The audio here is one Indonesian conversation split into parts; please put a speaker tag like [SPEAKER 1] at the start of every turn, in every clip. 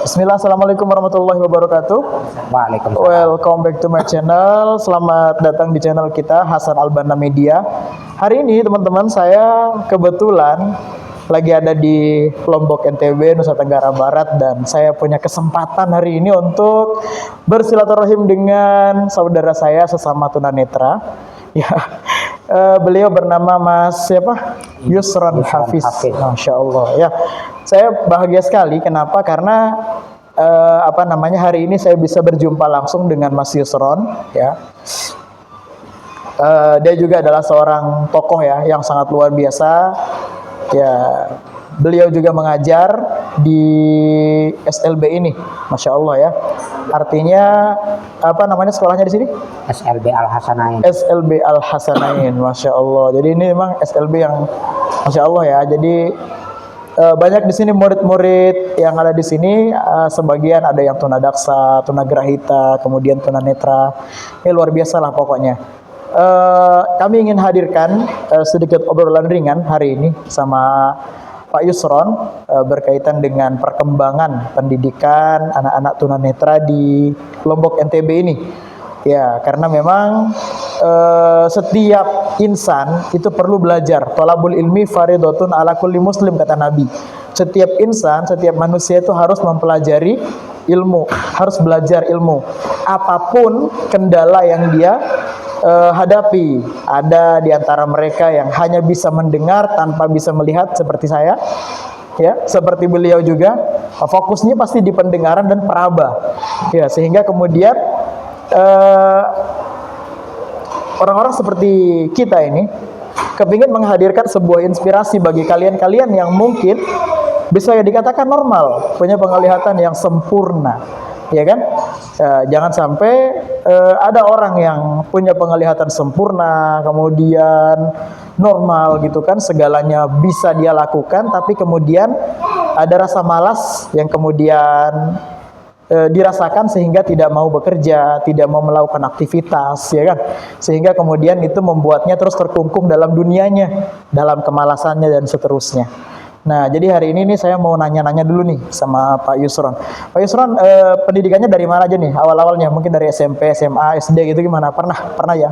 [SPEAKER 1] Bismillah, assalamualaikum warahmatullahi wabarakatuh.
[SPEAKER 2] Waalaikumsalam.
[SPEAKER 1] Welcome back to my channel. Selamat datang di channel kita Hasan Albana Media. Hari ini teman-teman, saya kebetulan lagi ada di Lombok NTB, Nusa Tenggara Barat, dan saya punya kesempatan hari ini untuk bersilaturahim dengan saudara saya sesama tunanetra. Ya, beliau bernama Mas siapa? Yusron Hafiz. Masya Allah. Ya, saya bahagia sekali. Kenapa? Karena hari ini saya bisa berjumpa langsung dengan Mas Yusron. Ya, dia juga adalah seorang tokoh ya yang sangat luar biasa. Ya, beliau juga mengajar di SLB ini, Masya Allah ya. Artinya sekolahnya di sini?
[SPEAKER 2] SLB Al Hasanain.
[SPEAKER 1] SLB Al Hasanain, Masya Allah. Jadi ini memang SLB yang Masya Allah ya. Jadi banyak di sini murid-murid yang ada di sini. Sebagian ada yang tunadaksa, tunagrahita, kemudian tunanetra. Ini luar biasa lah pokoknya. Kami ingin hadirkan sedikit obrolan ringan hari ini sama Pak Yusron berkaitan dengan perkembangan pendidikan anak-anak tunanetra di Lombok NTB ini. Ya, karena memang setiap insan itu perlu belajar. Thalabul ilmi fardhatun ala kulli muslim, kata Nabi. Setiap insan, setiap manusia itu harus mempelajari ilmu, harus belajar ilmu. Apapun kendala yang dia hadapi. Ada di antara mereka yang hanya bisa mendengar tanpa bisa melihat seperti saya, ya, seperti beliau juga. Fokusnya pasti di pendengaran dan peraba, ya, sehingga kemudian orang-orang seperti kita ini kepingin menghadirkan sebuah inspirasi bagi kalian-kalian yang mungkin bisa dikatakan normal, punya penglihatan yang sempurna, ya kan? Jangan sampai ada orang yang punya penglihatan sempurna, kemudian normal gitu kan, segalanya bisa dia lakukan, tapi kemudian ada rasa malas yang kemudian dirasakan sehingga tidak mau bekerja, tidak mau melakukan aktivitas, ya kan? Sehingga kemudian itu membuatnya terus terkungkung dalam dunianya, dalam kemalasannya dan seterusnya. Nah, jadi hari ini nih saya mau nanya-nanya dulu nih sama Pak Yusron. Pak Yusron, pendidikannya dari mana aja nih awal-awalnya? Mungkin dari SMP, SMA, SD gitu gimana? Pernah ya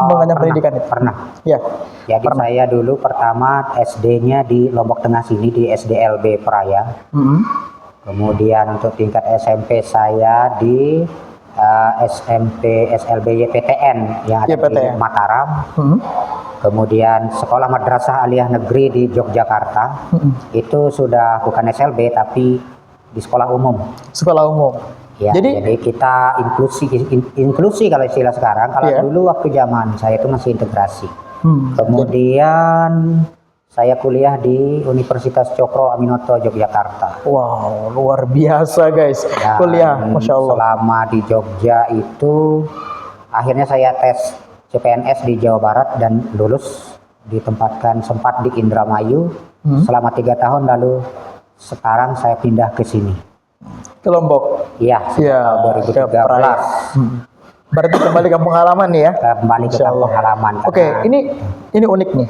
[SPEAKER 1] mengenyam pendidikan itu?
[SPEAKER 2] Pernah.
[SPEAKER 1] Ya.
[SPEAKER 2] Jadi saya dulu pertama SD-nya di Lombok Tengah sini di SDLB Peraya. Kemudian untuk tingkat SMP saya di SMP SLB YPTN yang ada di Mataram. Kemudian sekolah madrasah aliyah negeri di Yogyakarta. Itu sudah bukan SLB tapi di sekolah umum. Sekolah umum. Ya, jadi kita inklusi kalau istilah sekarang. Kalau dulu waktu zaman saya itu masih integrasi. Kemudian saya kuliah di Universitas Cokro Aminoto Yogyakarta.
[SPEAKER 1] Wow, luar biasa guys.
[SPEAKER 2] Dan
[SPEAKER 1] kuliah, Masya Allah.
[SPEAKER 2] Selama di Jogja itu akhirnya saya tes CPNS di Jawa Barat dan lulus, ditempatkan sempat di Indramayu selama 3 tahun, lalu sekarang saya pindah ke sini.
[SPEAKER 1] Ke Lombok?
[SPEAKER 2] Iya, tahun 2013.
[SPEAKER 1] Berarti kembali kampung halaman nih ya?
[SPEAKER 2] Kembali ke kampung halaman.
[SPEAKER 1] Oke, ini unik nih.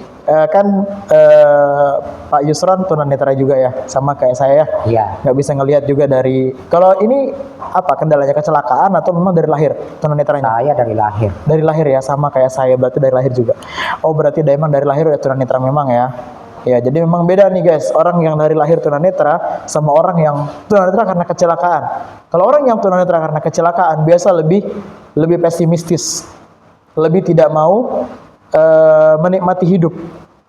[SPEAKER 1] Pak Yusron tunanetra juga ya, sama kayak saya.
[SPEAKER 2] Iya.
[SPEAKER 1] Nggak bisa ngelihat juga dari. Kalau ini apa kendalanya, kecelakaan atau memang dari lahir tunanetranya?
[SPEAKER 2] Saya dari lahir. Dari
[SPEAKER 1] lahir ya, sama kayak saya, berarti dari lahir juga. Oh, berarti emang dari lahir udah tunanetra memang ya? Ya, jadi memang beda nih guys, orang yang dari lahir tunanetra sama orang yang tunanetra karena kecelakaan. Kalau orang yang tunanetra karena kecelakaan biasa lebih pesimistis, lebih tidak mau menikmati hidup.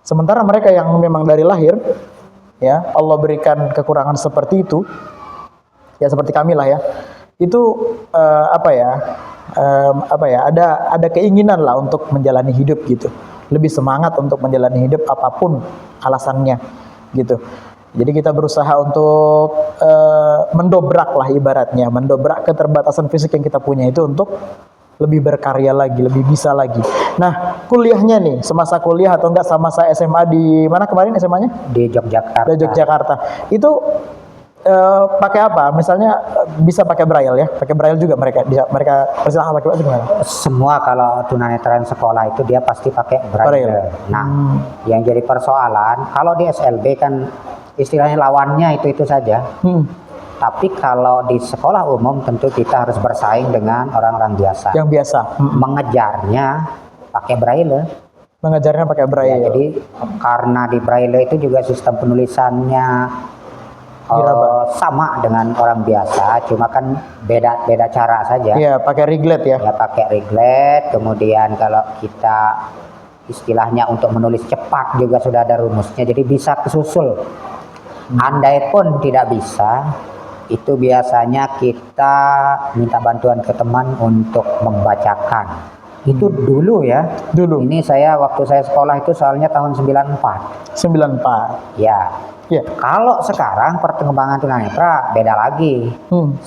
[SPEAKER 1] Sementara mereka yang memang dari lahir, ya Allah berikan kekurangan seperti itu, ya seperti kami lah ya, itu ada keinginan lah untuk menjalani hidup gitu. Lebih semangat untuk menjalani hidup apapun alasannya gitu. Jadi kita berusaha untuk mendobrak lah ibaratnya, mendobrak keterbatasan fisik yang kita punya itu untuk lebih berkarya lagi, lebih bisa lagi. Nah, kuliahnya nih, semasa kuliah atau enggak sama saya SMA di mana kemarin SMA-nya?
[SPEAKER 2] Di Yogyakarta.
[SPEAKER 1] Di Yogyakarta. Itu pakai apa? Misalnya bisa pakai braille ya? Pakai braille juga mereka persilahkan pakai apa gimana?
[SPEAKER 2] Semua kalau tunanetra sekolah itu dia pasti pakai braille. Nah, yang jadi persoalan kalau di SLB kan istilahnya lawannya itu saja. Tapi kalau di sekolah umum tentu kita harus bersaing dengan orang-orang biasa.
[SPEAKER 1] Yang biasa.
[SPEAKER 2] Mengejarnya pakai braille.
[SPEAKER 1] Mengajarnya pakai braille.
[SPEAKER 2] Ya, jadi karena di braille itu juga sistem penulisannya sama dengan orang biasa, cuma kan beda cara saja.
[SPEAKER 1] Iya, pakai reglet ya.
[SPEAKER 2] Ya pakai reglet. Kemudian kalau kita istilahnya untuk menulis cepat juga sudah ada rumusnya, jadi bisa kesusul. Andai pun tidak bisa, itu biasanya kita minta bantuan ke teman untuk membacakan. Itu dulu ya.
[SPEAKER 1] Dulu.
[SPEAKER 2] Ini waktu saya sekolah itu soalnya tahun 94.
[SPEAKER 1] 94.
[SPEAKER 2] Ya.
[SPEAKER 1] Ya.
[SPEAKER 2] Kalau sekarang perkembangan tunanetra beda lagi.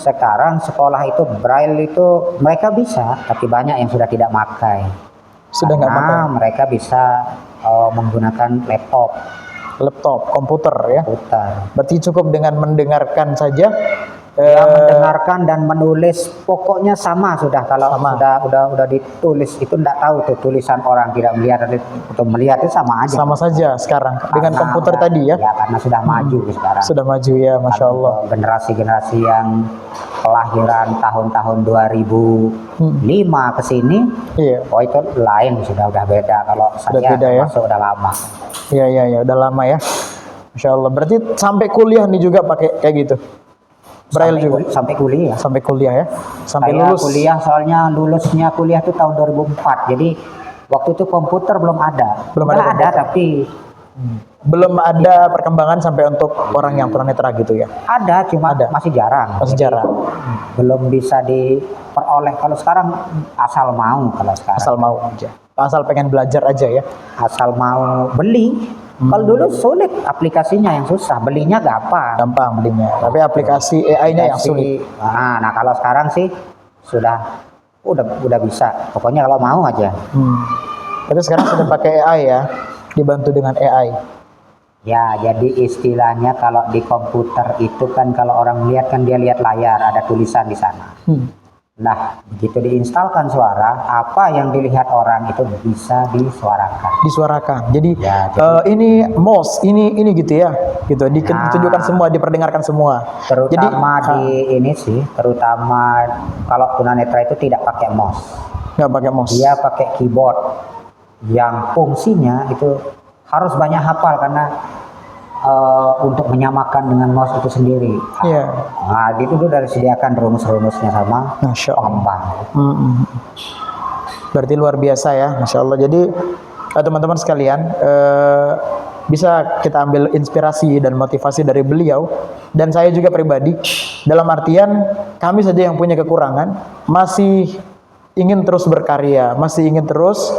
[SPEAKER 2] Sekarang sekolah itu braille itu mereka bisa, tapi banyak yang sudah tidak pakai.
[SPEAKER 1] Sudah nggak pakai.
[SPEAKER 2] Mereka bisa menggunakan laptop,
[SPEAKER 1] komputer ya. Berarti cukup dengan mendengarkan saja.
[SPEAKER 2] Mendengarkan dan menulis, pokoknya sama sudah. Kalau udah ditulis itu enggak tahu tuh tulisan orang tidak melihat atau melihat itu sama aja.
[SPEAKER 1] Sama saja sekarang dengan komputer tadi ya.
[SPEAKER 2] Ya karena sudah maju sekarang.
[SPEAKER 1] Sudah maju ya, masya Allah.
[SPEAKER 2] Generasi-generasi yang kelahiran tahun-tahun 2005 ke sini,
[SPEAKER 1] iya.
[SPEAKER 2] Oh itu lain, sudah beda. Kalau saya
[SPEAKER 1] beda, ya?
[SPEAKER 2] masuk udah lama.
[SPEAKER 1] Iya, udah lama ya. Masya Allah. Berarti sampai kuliah nih juga pakai kayak gitu. Braille juga
[SPEAKER 2] sampai kuliah.
[SPEAKER 1] Sampai kuliah ya. Sampai
[SPEAKER 2] saya
[SPEAKER 1] lulus.
[SPEAKER 2] Kuliah soalnya lulusnya kuliah itu tahun 2004. Jadi waktu itu komputer belum ada.
[SPEAKER 1] Belum ada
[SPEAKER 2] tapi
[SPEAKER 1] belum ada perkembangan sampai untuk orang yang tunanetra gitu ya.
[SPEAKER 2] Ada, cuma masih jarang.
[SPEAKER 1] Masih jarang.
[SPEAKER 2] Belum bisa diperoleh. Kalau sekarang asal mau kalau sekarang.
[SPEAKER 1] Asal mau aja. Asal pengen belajar aja ya.
[SPEAKER 2] Asal mau beli. Kalau dulu sulit aplikasinya yang susah, belinya gampang.
[SPEAKER 1] Gampang belinya, tapi aplikasi AI-nya yang sulit.
[SPEAKER 2] Nah kalau sekarang sih udah bisa. Pokoknya kalau mau aja.
[SPEAKER 1] Tapi sekarang sudah pakai AI ya, dibantu dengan AI.
[SPEAKER 2] Ya, jadi istilahnya kalau di komputer itu kan kalau orang lihat kan dia lihat layar, ada tulisan di sana. Nah, begitu diinstalkan suara, apa yang dilihat orang itu bisa disuarakan.
[SPEAKER 1] Disuarakan. Jadi,
[SPEAKER 2] ya,
[SPEAKER 1] ini mouse, ini gitu ya, gitu. Ditunjukkan semua, diperdengarkan semua.
[SPEAKER 2] Terutama terutama kalau tunanetra itu tidak pakai mouse.
[SPEAKER 1] Nggak pakai mouse.
[SPEAKER 2] Dia pakai keyboard yang fungsinya itu harus banyak hafal karena untuk menyamakan dengan mouse itu sendiri.
[SPEAKER 1] Iya.
[SPEAKER 2] Nah, itu sudah disediakan rumus-rumusnya sama pengembang.
[SPEAKER 1] Berarti luar biasa ya, masya Allah. Jadi teman-teman sekalian bisa kita ambil inspirasi dan motivasi dari beliau dan saya juga pribadi. Dalam artian kami saja yang punya kekurangan masih ingin terus berkarya, masih ingin terus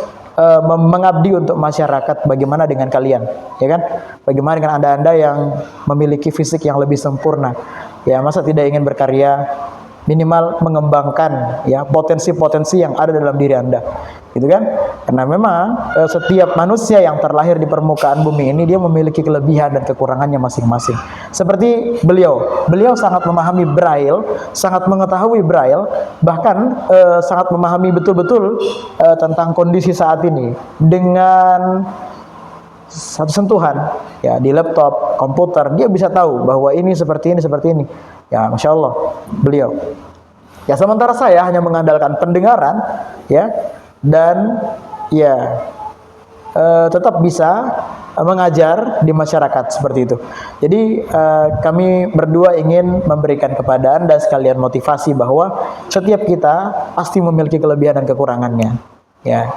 [SPEAKER 1] mengabdi untuk masyarakat. Bagaimana dengan kalian, ya kan? Bagaimana dengan anda yang memiliki fisik yang lebih sempurna? Ya, masa tidak ingin berkarya, minimal mengembangkan ya potensi-potensi yang ada dalam diri anda, gitu kan? Karena memang setiap manusia yang terlahir di permukaan bumi ini dia memiliki kelebihan dan kekurangannya masing-masing. Seperti beliau sangat memahami braille, sangat mengetahui braille, bahkan sangat memahami betul-betul tentang kondisi saat ini dengan satu sentuhan ya di laptop, komputer, dia bisa tahu bahwa ini seperti ini. Ya, masya Allah, beliau. Ya, sementara saya hanya mengandalkan pendengaran, ya, dan ya tetap bisa mengajar di masyarakat seperti itu. Jadi kami berdua ingin memberikan kepada anda sekalian motivasi bahwa setiap kita pasti memiliki kelebihan dan kekurangannya. Ya.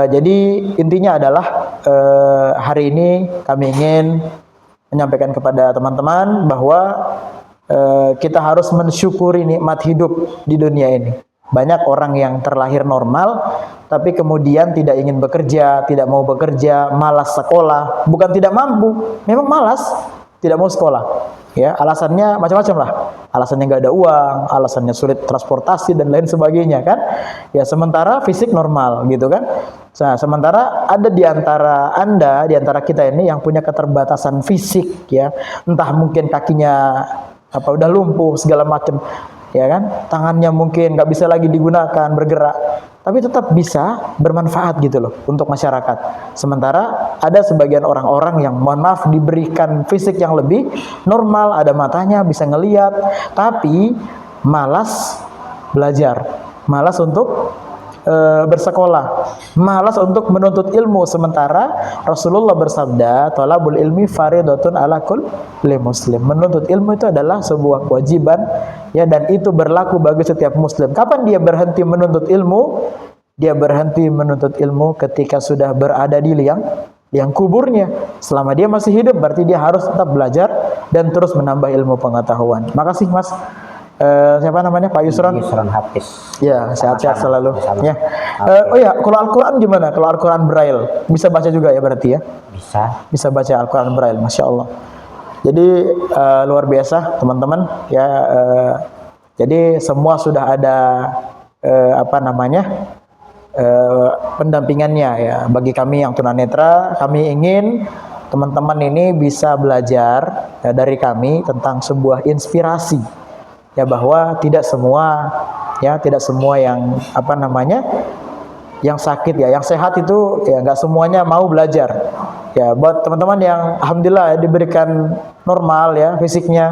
[SPEAKER 1] Jadi intinya adalah hari ini kami ingin menyampaikan kepada teman-teman bahwa kita harus mensyukuri nikmat hidup di dunia ini. Banyak orang yang terlahir normal, tapi kemudian tidak ingin bekerja, tidak mau bekerja, malas sekolah. Bukan tidak mampu, memang malas, tidak mau sekolah. Ya, alasannya macam-macam lah. Alasannya nggak ada uang, alasannya sulit transportasi dan lain sebagainya kan. Ya, sementara fisik normal gitu kan. Nah, sementara ada di antara anda, di antara kita ini yang punya keterbatasan fisik ya. Entah mungkin kakinya udah lumpuh segala macam, ya kan, tangannya mungkin nggak bisa lagi digunakan bergerak, tapi tetap bisa bermanfaat gitu loh untuk masyarakat. Sementara ada sebagian orang-orang yang mohon maaf diberikan fisik yang lebih normal, ada matanya, bisa ngeliat, tapi malas belajar, malas untuk bersekolah, malas untuk menuntut ilmu. Sementara Rasulullah bersabda, "Thalabul ilmi faridatun ala kulli muslim." Menuntut ilmu itu adalah sebuah kewajiban ya, dan itu berlaku bagi setiap muslim. Kapan dia berhenti menuntut ilmu? Dia berhenti menuntut ilmu ketika sudah berada di liang kuburnya. Selama dia masih hidup berarti dia harus tetap belajar dan terus menambah ilmu pengetahuan. Makasih Mas. Siapa namanya? Pak Yusron.
[SPEAKER 2] Yusron Hafiz.
[SPEAKER 1] Ya, sehat-sehat selalu.
[SPEAKER 2] Sama-sama.
[SPEAKER 1] Ya. Oh ya, kalau Al-Quran gimana? Kalau Al-Quran Braille bisa baca juga ya berarti ya?
[SPEAKER 2] Bisa
[SPEAKER 1] Baca Al-Quran Braille, masya Allah. Jadi luar biasa teman-teman ya. Jadi semua sudah ada pendampingannya ya. Bagi kami yang tunanetra, kami ingin teman-teman ini bisa belajar dari kami tentang sebuah inspirasi. Ya, bahwa tidak semua yang yang sakit ya, yang sehat itu ya nggak semuanya mau belajar. Ya, buat teman-teman yang alhamdulillah diberikan normal ya fisiknya,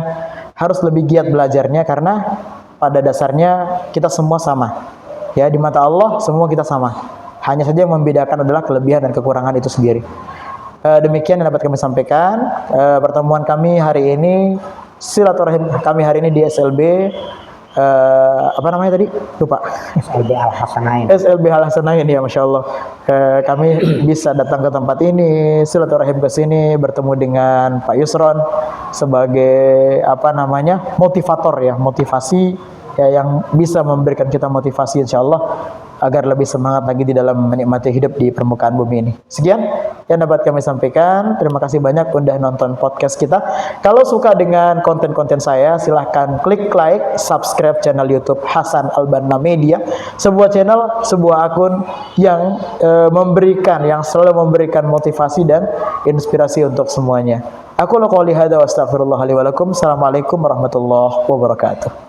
[SPEAKER 1] harus lebih giat belajarnya karena pada dasarnya kita semua sama. Ya, di mata Allah semua kita sama. Hanya saja yang membedakan adalah kelebihan dan kekurangan itu sendiri. Demikian yang dapat kami sampaikan. Pertemuan kami hari ini, silaturahim kami hari ini di SLB apa namanya tadi? Lupa.
[SPEAKER 2] SLB Al Hasanain.
[SPEAKER 1] SLB Al Hasanain ya, masya Allah. Kami bisa datang ke tempat ini, silaturahim ke sini, bertemu dengan Pak Yusron sebagai motivator ya, motivasi ya, yang bisa memberikan kita motivasi insya Allah agar lebih semangat lagi di dalam menikmati hidup di permukaan bumi ini. Sekian yang dapat kami sampaikan. Terima kasih banyak udah nonton podcast kita. Kalau suka dengan konten-konten saya, silahkan klik like, subscribe channel YouTube Hasan Al-Banna Media. Sebuah channel, sebuah akun yang yang selalu memberikan motivasi dan inspirasi untuk semuanya. Aku qouli hadza wa astaghfirullah li wa lakum. Assalamualaikum warahmatullahi wabarakatuh.